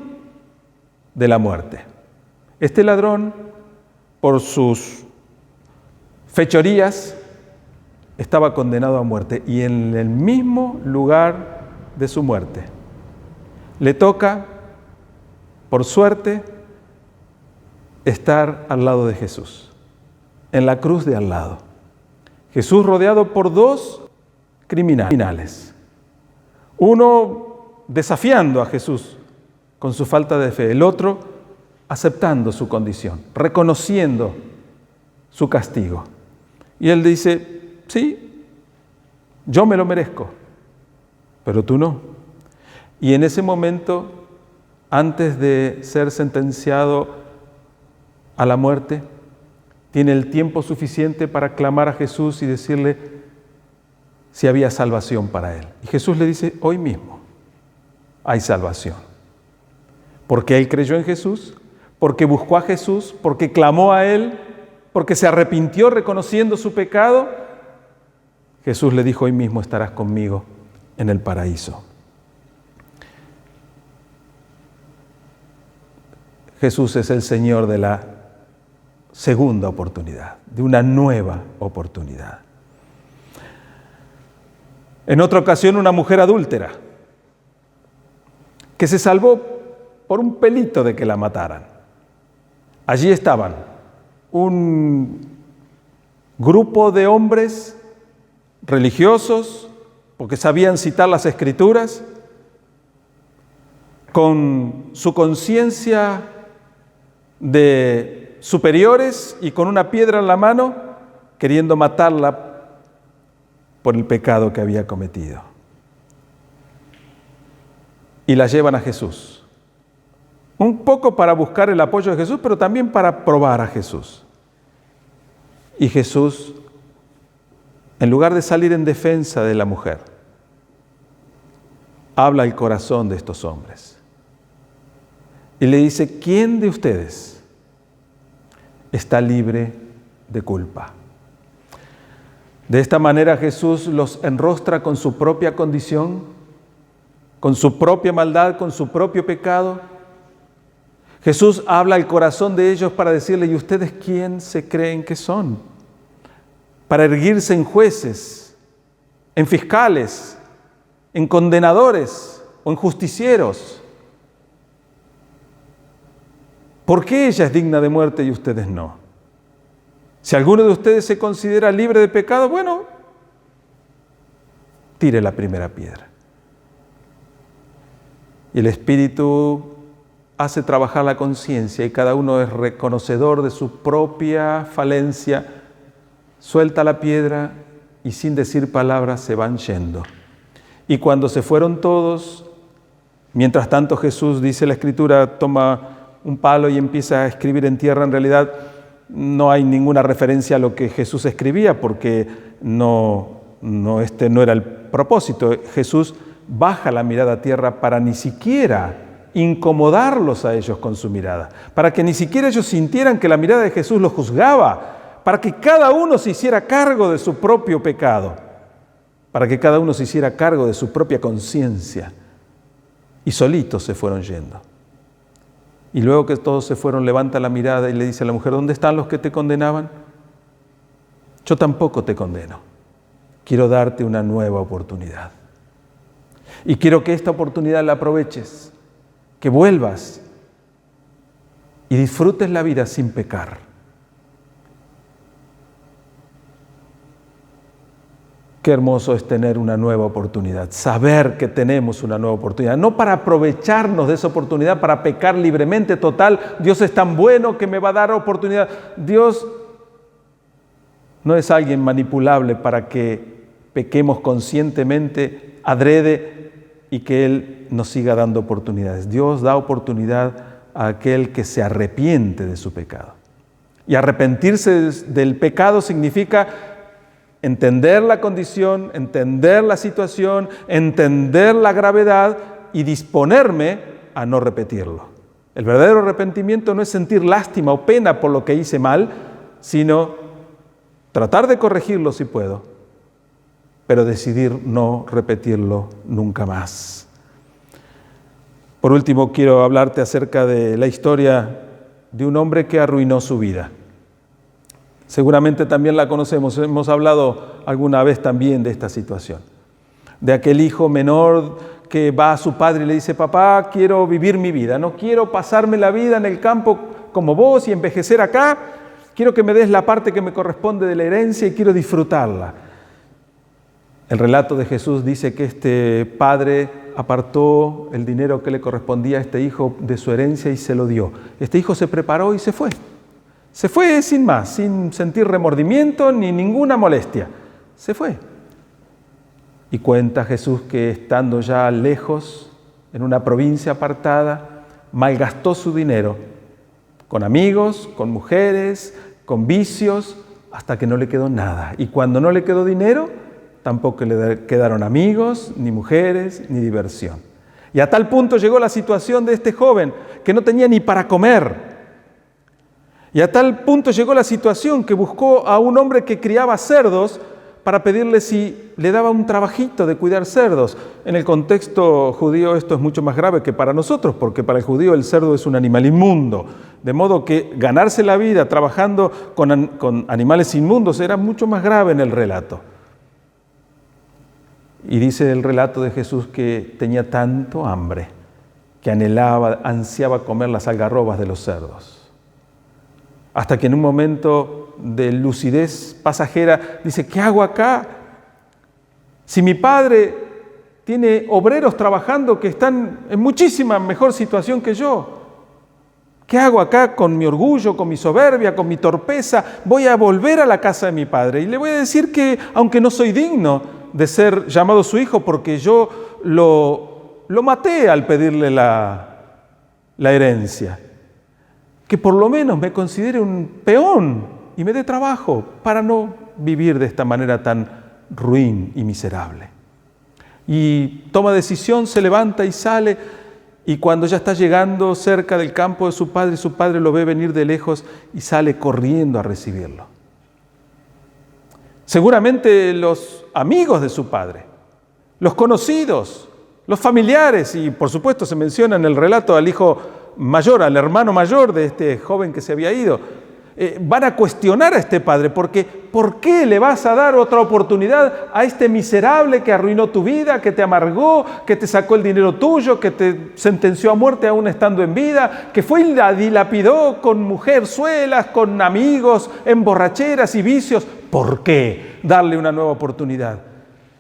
de la muerte. Este ladrón, por sus fechorías, estaba condenado a muerte, y en el mismo lugar de su muerte le toca, por suerte, estar al lado de Jesús, en la cruz de al lado. Jesús rodeado por dos criminales, uno desafiando a Jesús con su falta de fe, el otro aceptando su condición, reconociendo su castigo. Y él dice: sí, yo me lo merezco, pero tú no. Y en ese momento, antes de ser sentenciado a la muerte, tiene el tiempo suficiente para clamar a Jesús y decirle si había salvación para él. Y Jesús le dice, hoy mismo hay salvación. Porque él creyó en Jesús, porque buscó a Jesús, porque clamó a él, porque se arrepintió reconociendo su pecado. Jesús le dijo, hoy mismo estarás conmigo en el paraíso. Jesús es el Señor de la segunda oportunidad, de una nueva oportunidad. En otra ocasión, una mujer adúltera que se salvó por un pelito de que la mataran. Allí estaban un grupo de hombres religiosos, porque sabían citar las Escrituras, con su conciencia de superiores y con una piedra en la mano, queriendo matarla por el pecado que había cometido. Y la llevan a Jesús. Un poco para buscar el apoyo de Jesús, pero también para probar a Jesús. Y Jesús, en lugar de salir en defensa de la mujer, habla al corazón de estos hombres. Y le dice, ¿quién de ustedes está libre de culpa? De esta manera Jesús los enrostra con su propia condición, con su propia maldad, con su propio pecado. Jesús habla al corazón de ellos para decirle, ¿y ustedes quién se creen que son? Para erguirse en jueces, en fiscales, en condenadores o en justicieros. ¿Por qué ella es digna de muerte y ustedes no? Si alguno de ustedes se considera libre de pecado, bueno, tire la primera piedra. Y el Espíritu hace trabajar la conciencia y cada uno es reconocedor de su propia falencia, suelta la piedra y sin decir palabras se van yendo. Y cuando se fueron todos, mientras tanto Jesús, dice la Escritura, toma un palo y empieza a escribir en tierra. En realidad no hay ninguna referencia a lo que Jesús escribía porque este no era el propósito. Jesús baja la mirada a tierra para ni siquiera incomodarlos a ellos con su mirada, para que ni siquiera ellos sintieran que la mirada de Jesús los juzgaba, para que cada uno se hiciera cargo de su propio pecado, para que cada uno se hiciera cargo de su propia conciencia. Y solitos se fueron yendo. Y luego que todos se fueron, levanta la mirada y le dice a la mujer, ¿dónde están los que te condenaban? Yo tampoco te condeno. Quiero darte una nueva oportunidad. Y quiero que esta oportunidad la aproveches, que vuelvas y disfrutes la vida sin pecar. Qué hermoso es tener una nueva oportunidad, saber que tenemos una nueva oportunidad, no para aprovecharnos de esa oportunidad, para pecar libremente, total, Dios es tan bueno que me va a dar oportunidad. Dios no es alguien manipulable para que pequemos conscientemente, adrede, y que Él nos siga dando oportunidades. Dios da oportunidad a aquel que se arrepiente de su pecado. Y arrepentirse del pecado significa entender la condición, entender la situación, entender la gravedad y disponerme a no repetirlo. El verdadero arrepentimiento no es sentir lástima o pena por lo que hice mal, sino tratar de corregirlo si puedo, pero decidir no repetirlo nunca más. Por último, quiero hablarte acerca de la historia de un hombre que arruinó su vida. Seguramente también la conocemos, hemos hablado alguna vez también de esta situación. De aquel hijo menor que va a su padre y le dice, papá, quiero vivir mi vida, no quiero pasarme la vida en el campo como vos y envejecer acá, quiero que me des la parte que me corresponde de la herencia y quiero disfrutarla. El relato de Jesús dice que este padre apartó el dinero que le correspondía a este hijo de su herencia y se lo dio. Este hijo se preparó y se fue. Se fue sin más, sin sentir remordimiento ni ninguna molestia. Se fue. Y cuenta Jesús que estando ya lejos, en una provincia apartada, malgastó su dinero con amigos, con mujeres, con vicios, hasta que no le quedó nada. Y cuando no le quedó dinero, tampoco le quedaron amigos, ni mujeres, ni diversión. Y a tal punto llegó la situación de este joven que no tenía ni para comer. Y a tal punto llegó la situación que buscó a un hombre que criaba cerdos para pedirle si le daba un trabajito de cuidar cerdos. En el contexto judío esto es mucho más grave que para nosotros, porque para el judío el cerdo es un animal inmundo. De modo que ganarse la vida trabajando con animales inmundos era mucho más grave en el relato. Y dice el relato de Jesús que tenía tanto hambre que ansiaba comer las algarrobas de los cerdos. Hasta que en un momento de lucidez pasajera dice, ¿qué hago acá? Si mi padre tiene obreros trabajando que están en muchísima mejor situación que yo, ¿qué hago acá con mi orgullo, con mi soberbia, con mi torpeza? Voy a volver a la casa de mi padre y le voy a decir que, aunque no soy digno de ser llamado su hijo, porque yo lo maté al pedirle la herencia, que por lo menos me considere un peón y me dé trabajo para no vivir de esta manera tan ruin y miserable. Y toma decisión, se levanta y sale, y cuando ya está llegando cerca del campo de su padre lo ve venir de lejos y sale corriendo a recibirlo. Seguramente los amigos de su padre, los conocidos, los familiares, y por supuesto se menciona en el relato al hijo mayor, al hermano mayor de este joven que se había ido, van a cuestionar a este padre, porque ¿por qué le vas a dar otra oportunidad a este miserable que arruinó tu vida, que te amargó, que te sacó el dinero tuyo, que te sentenció a muerte aún estando en vida, que fue y la dilapidó con mujerzuelas, con amigos, en borracheras y vicios? ¿Por qué darle una nueva oportunidad?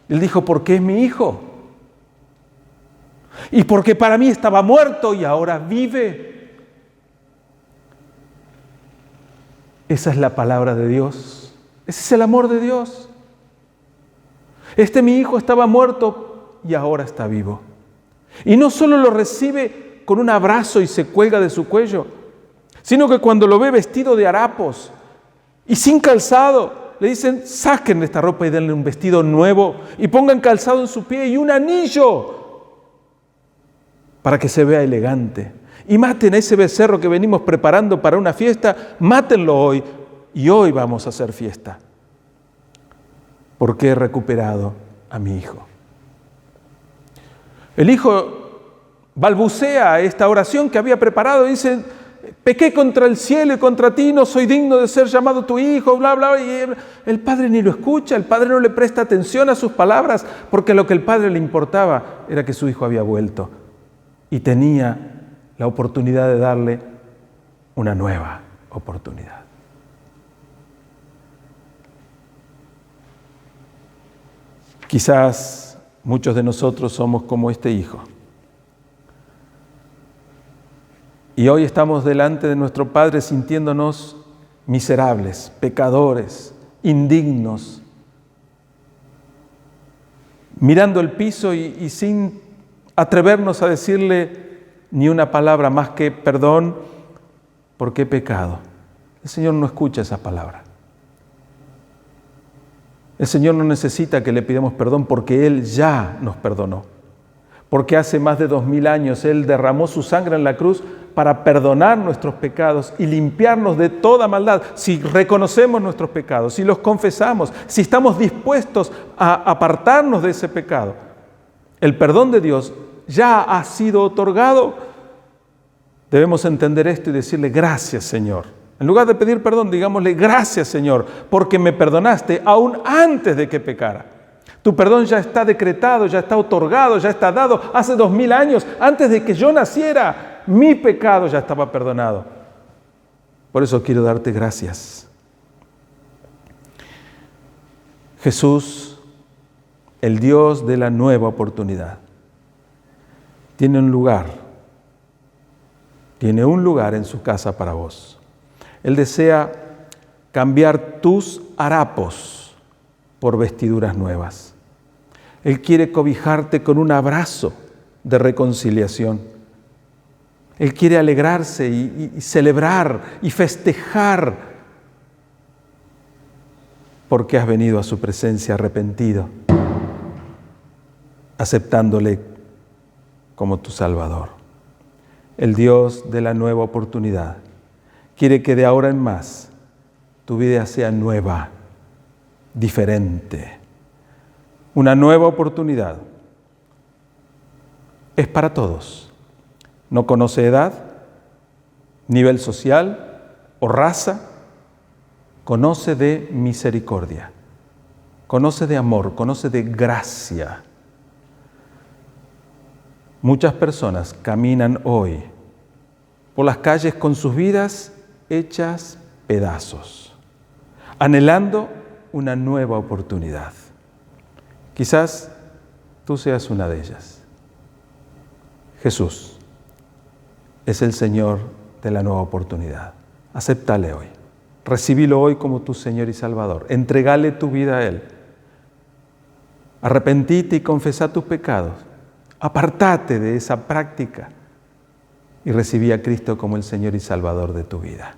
Él dijo, porque es mi hijo. Y porque para mí estaba muerto y ahora vive. Esa es la palabra de Dios. Ese es el amor de Dios. Mi hijo estaba muerto y ahora está vivo. Y no solo lo recibe con un abrazo y se cuelga de su cuello, sino que cuando lo ve vestido de harapos y sin calzado, le dicen, saquen esta ropa y denle un vestido nuevo y pongan calzado en su pie y un anillo para que se vea elegante. Y maten a ese becerro que venimos preparando para una fiesta, mátenlo hoy y hoy vamos a hacer fiesta. Porque he recuperado a mi hijo. El hijo balbucea esta oración que había preparado y dice, pequé contra el cielo y contra ti, no soy digno de ser llamado tu hijo, bla, bla, y el padre ni lo escucha, el padre no le presta atención a sus palabras, porque lo que el padre le importaba era que su hijo había vuelto y tenía la oportunidad de darle una nueva oportunidad. Quizás muchos de nosotros somos como este hijo. Y hoy estamos delante de nuestro Padre sintiéndonos miserables, pecadores, indignos, mirando el piso y sin atrevernos a decirle ni una palabra más que perdón, porque he pecado. El Señor no escucha esa palabra. El Señor no necesita que le pidamos perdón porque Él ya nos perdonó. Porque hace más de 2000 años Él derramó su sangre en la cruz para perdonar nuestros pecados y limpiarnos de toda maldad. Si reconocemos nuestros pecados, si los confesamos, si estamos dispuestos a apartarnos de ese pecado, el perdón de Dios ya ha sido otorgado. Debemos entender esto y decirle gracias, Señor. En lugar de pedir perdón, digámosle gracias, Señor, porque me perdonaste aún antes de que pecara. Tu perdón ya está decretado, ya está otorgado, ya está dado. Hace 2000 años, antes de que yo naciera, mi pecado ya estaba perdonado. Por eso quiero darte gracias. Jesús, el Dios de la nueva oportunidad, tiene un lugar en su casa para vos. Él desea cambiar tus harapos por vestiduras nuevas. Él quiere cobijarte con un abrazo de reconciliación. Él quiere alegrarse y celebrar y festejar porque has venido a su presencia arrepentido, aceptándole como tu Salvador. El Dios de la nueva oportunidad quiere que de ahora en más tu vida sea nueva, diferente. Una nueva oportunidad es para todos. No conoce edad, nivel social o raza. Conoce de misericordia, conoce de amor, conoce de gracia. Muchas personas caminan hoy por las calles con sus vidas hechas pedazos, anhelando una nueva oportunidad. Quizás tú seas una de ellas. Jesús es el Señor de la nueva oportunidad. Acéptale hoy. Recibilo hoy como tu Señor y Salvador. Entregale tu vida a Él. Arrepentite y confesá tus pecados. Apartate de esa práctica y recibí a Cristo como el Señor y Salvador de tu vida.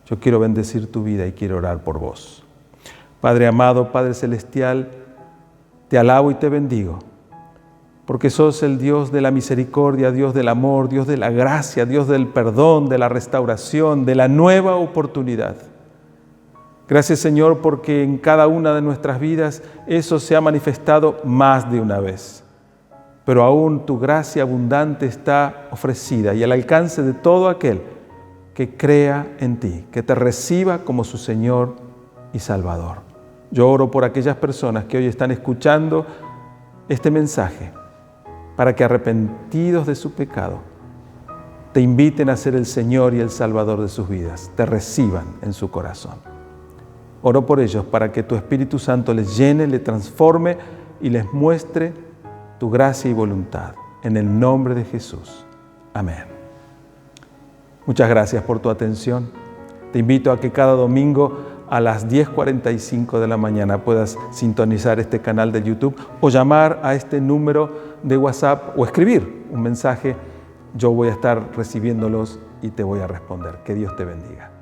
Yo quiero bendecir tu vida y quiero orar por vos. Padre amado, Padre celestial, te alabo y te bendigo, porque sos el Dios de la misericordia, Dios del amor, Dios de la gracia, Dios del perdón, de la restauración, de la nueva oportunidad. Gracias, Señor, porque en cada una de nuestras vidas eso se ha manifestado más de una vez. Pero aún tu gracia abundante está ofrecida y al alcance de todo aquel que crea en ti, que te reciba como su Señor y Salvador. Yo oro por aquellas personas que hoy están escuchando este mensaje, para que arrepentidos de su pecado, te inviten a ser el Señor y el Salvador de sus vidas, te reciban en su corazón. Oro por ellos para que tu Espíritu Santo les llene, les transforme y les muestre tu gracia y voluntad. En el nombre de Jesús. Amén. Muchas gracias por tu atención. Te invito a que cada domingo a las 10:45 de la mañana puedas sintonizar este canal de YouTube o llamar a este número de WhatsApp o escribir un mensaje. Yo voy a estar recibiéndolos y te voy a responder. Que Dios te bendiga.